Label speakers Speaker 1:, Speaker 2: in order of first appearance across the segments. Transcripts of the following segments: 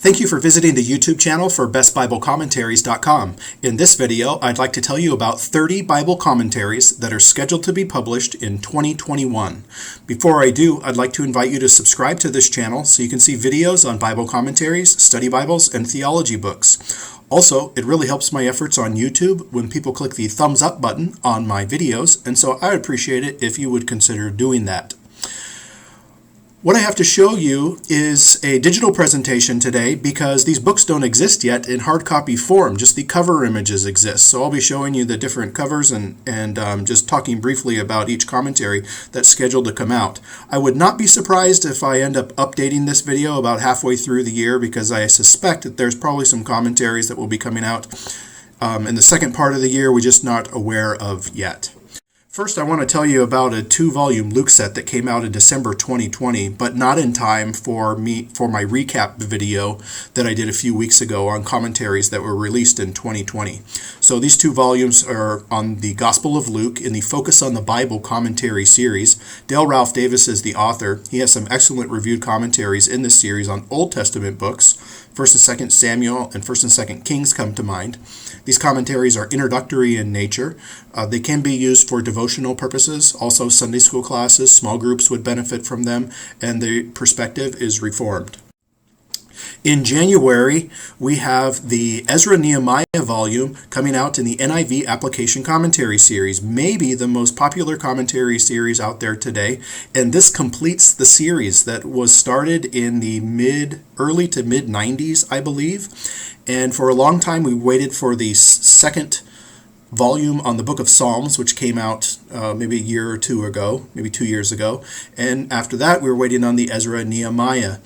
Speaker 1: Thank you for visiting the YouTube channel for bestbiblecommentaries.com. In this video, I'd like to tell you about 30 Bible commentaries that are scheduled to be published in 2021. Before I do, I'd like to invite you to subscribe to this channel so you can see videos on Bible commentaries, study Bibles, and theology books. Also, it really helps my efforts on YouTube when people click the thumbs up button on my videos, and so I would appreciate it if you would consider doing that. What I have to show you is a digital presentation today because these books don't exist yet in hard copy form, just the cover images exist. So I'll be showing you the different covers and just talking briefly about each commentary that's scheduled to come out. I would not be surprised if I end up updating this video about halfway through the year because I suspect that there's probably some commentaries that will be coming out in the second part of the year we're just not aware of yet. First, I want to tell you about a 2-volume Luke set that came out in December 2020, but not in time for my recap video that I did a few weeks ago on commentaries that were released in 2020. So these 2 volumes are on the Gospel of Luke in the Focus on the Bible commentary series. Dale Ralph Davis is the author. He has some excellent reviewed commentaries in this series on Old Testament books. 1st and 2nd Samuel and 1st and 2nd Kings come to mind. These commentaries are introductory in nature. They can be used for devotional purposes. Also, Sunday school classes, small groups would benefit from them, and the perspective is reformed. In January, we have the Ezra-Nehemiah volume coming out in the NIV Application Commentary Series, maybe the most popular commentary series out there today. And this completes the series that was started in the early to mid-90s, I believe. And for a long time, we waited for the second volume on the book of Psalms, which came out maybe a year or two ago, maybe 2 years ago. And after that, we were waiting on the Ezra-Nehemiah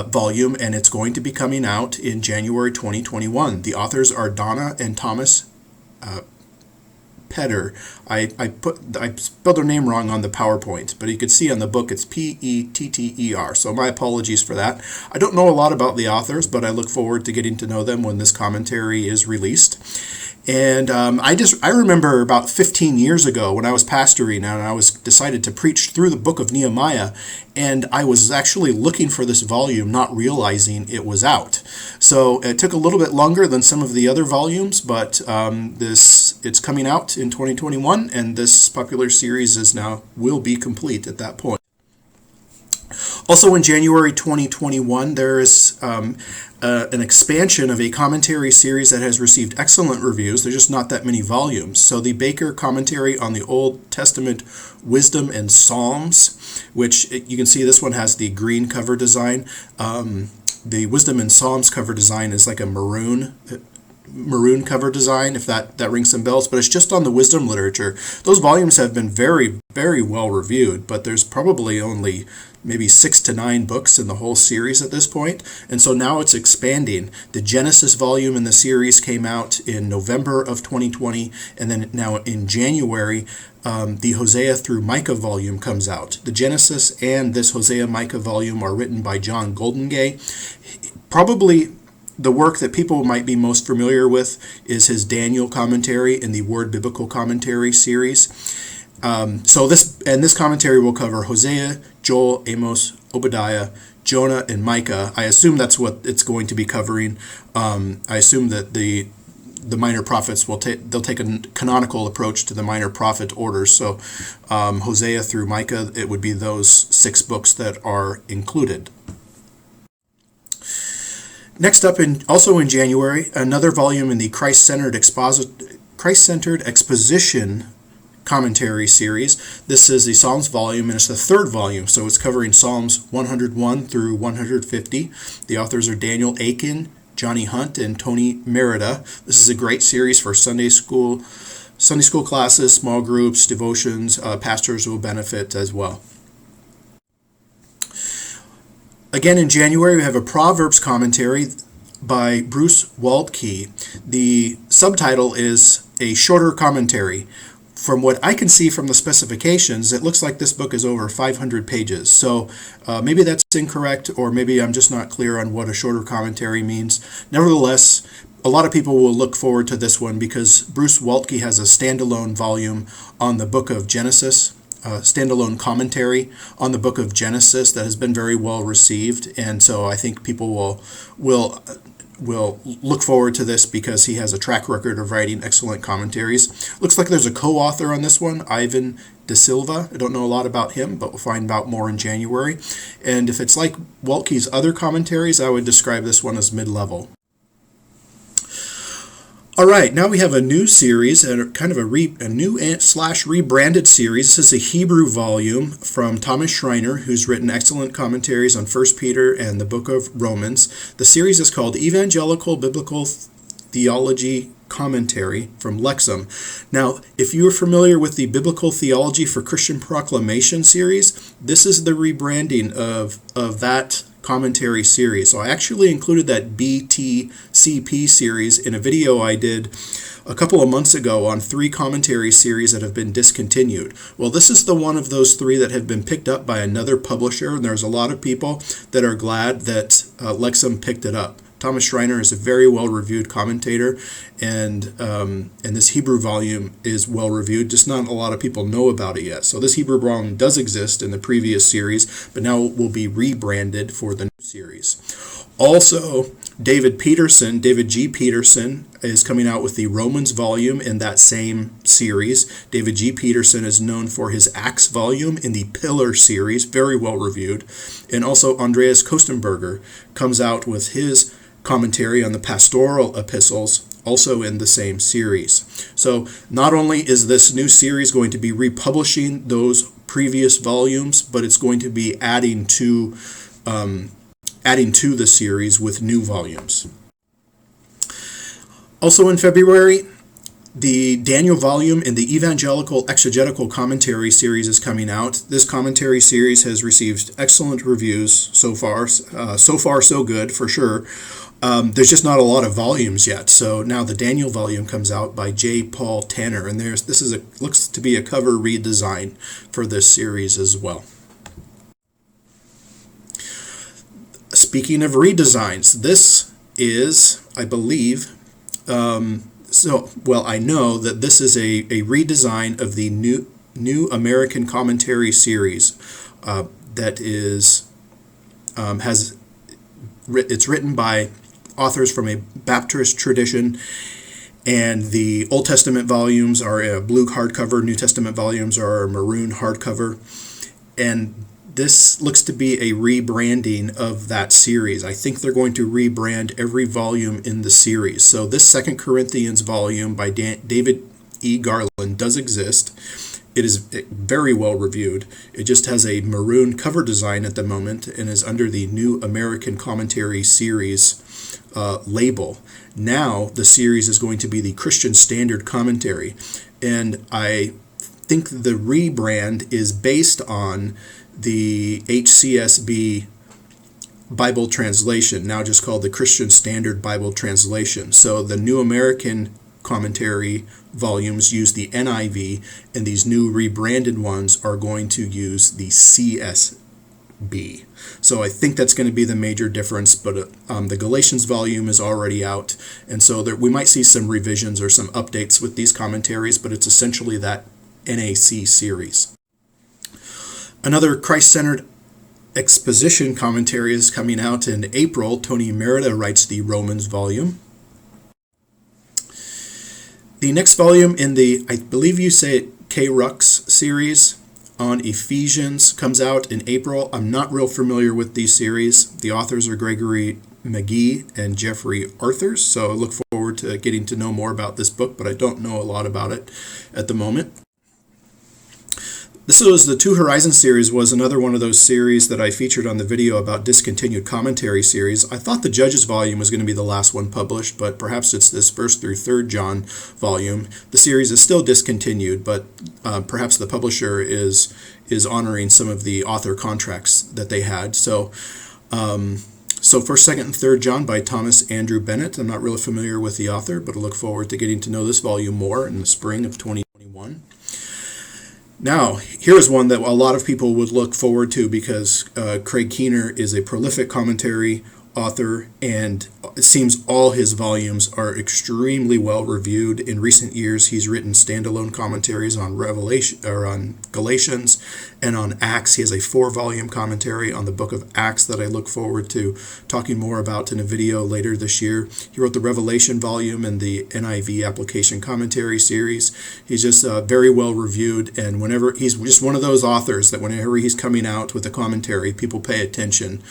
Speaker 1: volume, and it's going to be coming out in January 2021. The authors are Donna and Thomas Petter. I spelled their name wrong on the PowerPoint, but you can see on the book it's Petter. So my apologies for that. I don't know a lot about the authors, but I look forward to getting to know them when this commentary is released. And I remember about 15 years ago when I was pastoring and I was decided to preach through the book of Nehemiah, and I was actually looking for this volume, not realizing it was out. So it took a little bit longer than some of the other volumes, but it's coming out in 2021, and this popular series will be complete at that point. Also in January 2021, there is an expansion of a commentary series that has received excellent reviews. There's just not that many volumes. So the Baker commentary on the Old Testament Wisdom and Psalms, which you can see this one has the green cover design. The Wisdom and Psalms cover design is like a maroon cover design, if that rings some bells, but it's just on the wisdom literature. Those volumes have been very, very well reviewed, but there's probably only maybe 6 to 9 books in the whole series at this point, and so now it's expanding. The Genesis volume in the series came out in November of 2020, and then now in January, the Hosea through Micah volume comes out. The Genesis and this Hosea-Micah volume are written by John Goldengay. Probably the work that people might be most familiar with is his Daniel commentary in the Word Biblical Commentary series. So this commentary will cover Hosea, Joel, Amos, Obadiah, Jonah, and Micah. I assume that's what it's going to be covering. I assume that the minor prophets they'll take a canonical approach to the minor prophet orders. So Hosea through Micah, it would be those 6 books that are included. Next up, also in January, another volume in the Christ-centered exposition commentary series. This is the Psalms volume, and it's the 3rd volume, so it's covering Psalms 101 through 150. The authors are Daniel Aiken, Johnny Hunt, and Tony Merida. This is a great series for Sunday school classes, small groups, devotions. Pastors will benefit as well. Again, in January, we have a Proverbs commentary by Bruce Waltke. The subtitle is A Shorter Commentary. From what I can see from the specifications, it looks like this book is over 500 pages. So maybe that's incorrect, or maybe I'm just not clear on what a shorter commentary means. Nevertheless, a lot of people will look forward to this one because Bruce Waltke has a standalone volume on the book of Genesis, standalone commentary on the book of Genesis that has been very well received, and so I think people will look forward to this because he has a track record of writing excellent commentaries. Looks like there's a co-author on this one, Ivan De Silva. I don't know a lot about him, but we'll find out more in January. And if it's like Waltke's other commentaries, I would describe this one as mid-level. All right, now we have a new series, kind of a new/rebranded series. This is a Hebrew volume from Thomas Schreiner, who's written excellent commentaries on 1 Peter and the book of Romans. The series is called Evangelical Biblical Theology Commentary from Lexham. Now, if you are familiar with the Biblical Theology for Christian Proclamation series, this is the rebranding of that commentary series. So I actually included that BTCP series in a video I did a couple of months ago on 3 commentary series that have been discontinued. Well, this is the one of those 3 that have been picked up by another publisher, and there's a lot of people that are glad that Lexham picked it up. Thomas Schreiner is a very well-reviewed commentator, and this Hebrew volume is well-reviewed, just not a lot of people know about it yet. So this Hebrew volume does exist in the previous series, but now it will be rebranded for the new series. Also, David G. Peterson, is coming out with the Romans volume in that same series. David G. Peterson is known for his Acts volume in the Pillar series, very well-reviewed. And also Andreas Kostenberger comes out with his commentary on the pastoral epistles, also in the same series. So not only is this new series going to be republishing those previous volumes, but it's going to be adding to the series with new volumes. Also in February, the Daniel volume in the Evangelical Exegetical Commentary series is coming out. This commentary series has received excellent reviews so far. So far, so good, for sure. There's just not a lot of volumes yet. So now the Daniel volume comes out by J. Paul Tanner, and looks to be a cover redesign for this series as well. Speaking of redesigns, this is, I believe, I know that this is a redesign of the New American Commentary series that is it's written by authors from a Baptist tradition, and the Old Testament volumes are a blue hardcover, New Testament volumes are a maroon hardcover, and this looks to be a rebranding of that series. I think they're going to rebrand every volume in the series. So this 2 Corinthians volume by David E. Garland does exist. It is very well reviewed. It just has a maroon cover design at the moment and is under the New American Commentary series label. Now the series is going to be the Christian Standard Commentary, and I think the rebrand is based on the HCSB Bible translation, now just called the Christian Standard Bible Translation. So the New American Commentary volumes use the NIV, and these new rebranded ones are going to use the CSB. So I think that's going to be the major difference, but the Galatians volume is already out, and so we might see some revisions or some updates with these commentaries, but it's essentially that NAC series. Another Christ-centered exposition commentary is coming out in April. Tony Merida writes the Romans volume. The next volume in the, I believe you say it, K-Rux series on Ephesians comes out in April. I'm not real familiar with these series. The authors are Gregory McGee and Jeffrey Arthurs, so I look forward to getting to know more about this book, but I don't know a lot about it at the moment. This was the Two Horizons series, was another one of those series that I featured on the video about discontinued commentary series. I thought the Judges volume was going to be the last one published, but perhaps it's this 1st through 3rd John volume. The series is still discontinued, but perhaps the publisher is honoring some of the author contracts that they had. So 1st, 2nd, and 3rd John by Thomas Andrew Bennett. I'm not really familiar with the author, but I look forward to getting to know this volume more in the spring of 2021. Now, here's one that a lot of people would look forward to because Craig Keener is a prolific commentary author, and it seems all his volumes are extremely well reviewed. In recent years, he's written standalone commentaries on Revelation or on Galatians and on Acts. He has a 4-volume commentary on the book of Acts that I look forward to talking more about in a video later this year. He wrote the Revelation volume and the NIV Application commentary series. He's just very well reviewed, and whenever he's just one of those authors that whenever he's coming out with a commentary, people pay attention,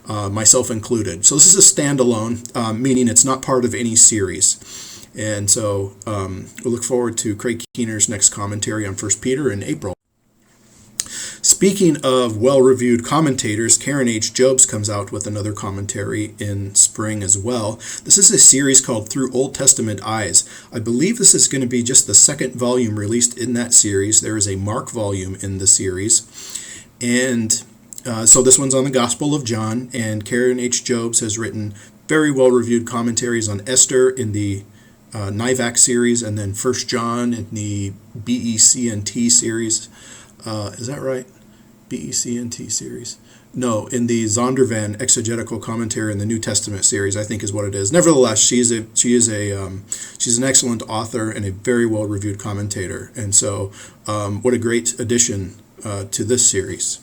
Speaker 1: myself included. So this is a standalone, meaning it's not part of any series. And so we'll look forward to Craig Keener's next commentary on 1 Peter in April. Speaking of well-reviewed commentators, Karen H. Jobes comes out with another commentary in spring as well. This is a series called Through Old Testament Eyes. I believe this is going to be just the second volume released in that series. There is a Mark volume in the series. And so this one's on the Gospel of John, and Karen H. Jobes has written very well-reviewed commentaries on Esther in the NIVAC series, and then 1 John in the BECNT series. Is that right? BECNT series? No, in the Zondervan Exegetical Commentary in the New Testament series, I think is what it is. Nevertheless, she's an excellent author and a very well-reviewed commentator, and so what a great addition to this series.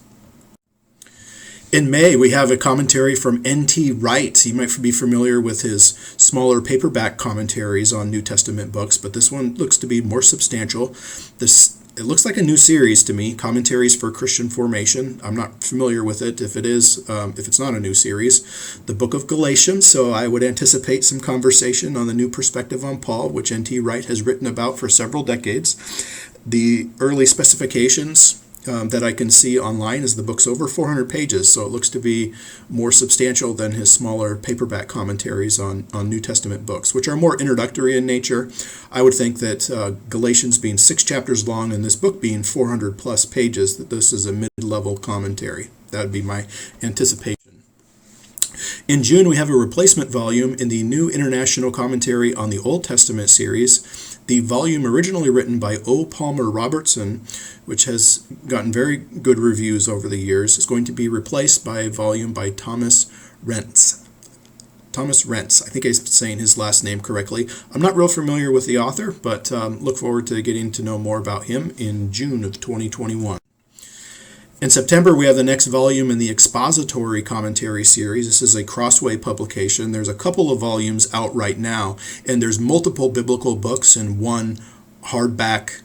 Speaker 1: In May, we have a commentary from N.T. Wright. You might be familiar with his smaller paperback commentaries on New Testament books, but this one looks to be more substantial. It looks like a new series to me, Commentaries for Christian Formation. I'm not familiar with it if it's not a new series. The book of Galatians, so I would anticipate some conversation on the new perspective on Paul, which N.T. Wright has written about for several decades. The early specifications that I can see online is the book's over 400 pages, so it looks to be more substantial than his smaller paperback commentaries on New Testament books, which are more introductory in nature. I would think that Galatians being 6 chapters long and this book being 400 plus pages, that this is a mid-level commentary. That would be my anticipation. In June, we have a replacement volume in the New International Commentary on the Old Testament series. The volume originally written by O. Palmer Robertson, which has gotten very good reviews over the years, is going to be replaced by a volume by Thomas Rentz. Thomas Rentz, I think I'm saying his last name correctly. I'm not real familiar with the author, but look forward to getting to know more about him in June of 2021. In September, we have the next volume in the expository commentary series. This is a Crossway publication. There's a couple of volumes out right now, and there's multiple biblical books in one hardback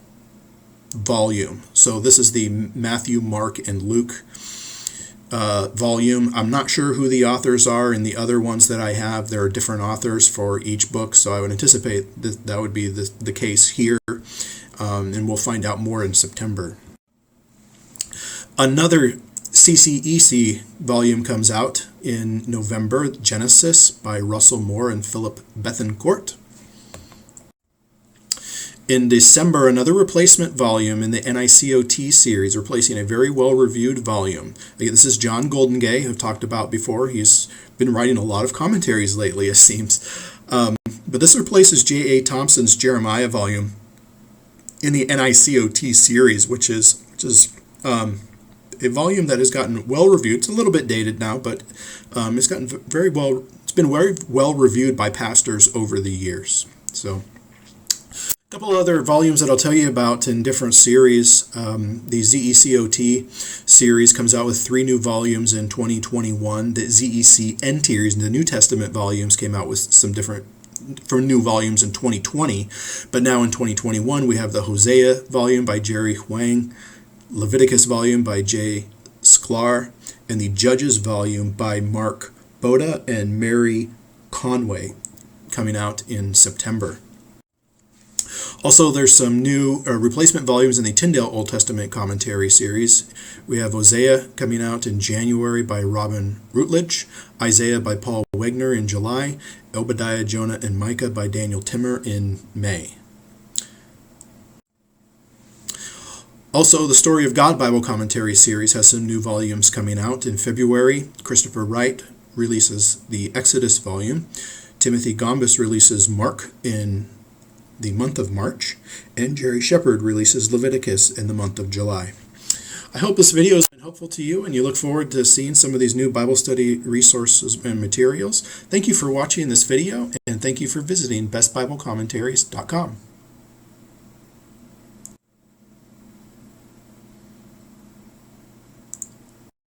Speaker 1: volume. So this is the Matthew, Mark, and Luke volume. I'm not sure who the authors are in the other ones that I have. There are different authors for each book, so I would anticipate that would be the case here, and we'll find out more in September. Another CCEC volume comes out in November, Genesis by Russell Moore and Philip Bethencourt. In December, another replacement volume in the NICOT series, replacing a very well-reviewed volume. Again, this is John Goldengay, who I've talked about before. He's been writing a lot of commentaries lately, it seems. But this replaces J.A. Thompson's Jeremiah volume in the NICOT series, which is a volume that has gotten well reviewed. It's a little bit dated now, but it's gotten it's been very well reviewed by pastors over the years. So a couple of other volumes that I'll tell you about in different series. The ZECoT series comes out with 3 new volumes in 2021. The ZECN series, the New Testament volumes, came out with some different new volumes in 2020, but now in 2021 we have the Hosea volume by Jerry Huang, Leviticus volume by J. Sklar, and the Judges volume by Mark Boda and Mary Conway coming out in September. Also, there's some new replacement volumes in the Tyndale Old Testament commentary series. We have Hosea coming out in January by Robin Rutledge, Isaiah by Paul Wegner in July, Obadiah, Jonah, and Micah by Daniel Timmer in May. Also, the Story of God Bible Commentary series has some new volumes coming out. In February, Christopher Wright releases the Exodus volume. Timothy Gombis releases Mark in the month of March. And Jerry Shepard releases Leviticus in the month of July. I hope this video has been helpful. helpful to you and you look forward to seeing some of these new Bible study resources and materials. Thank you for watching this video, and thank you for visiting bestbiblecommentaries.com.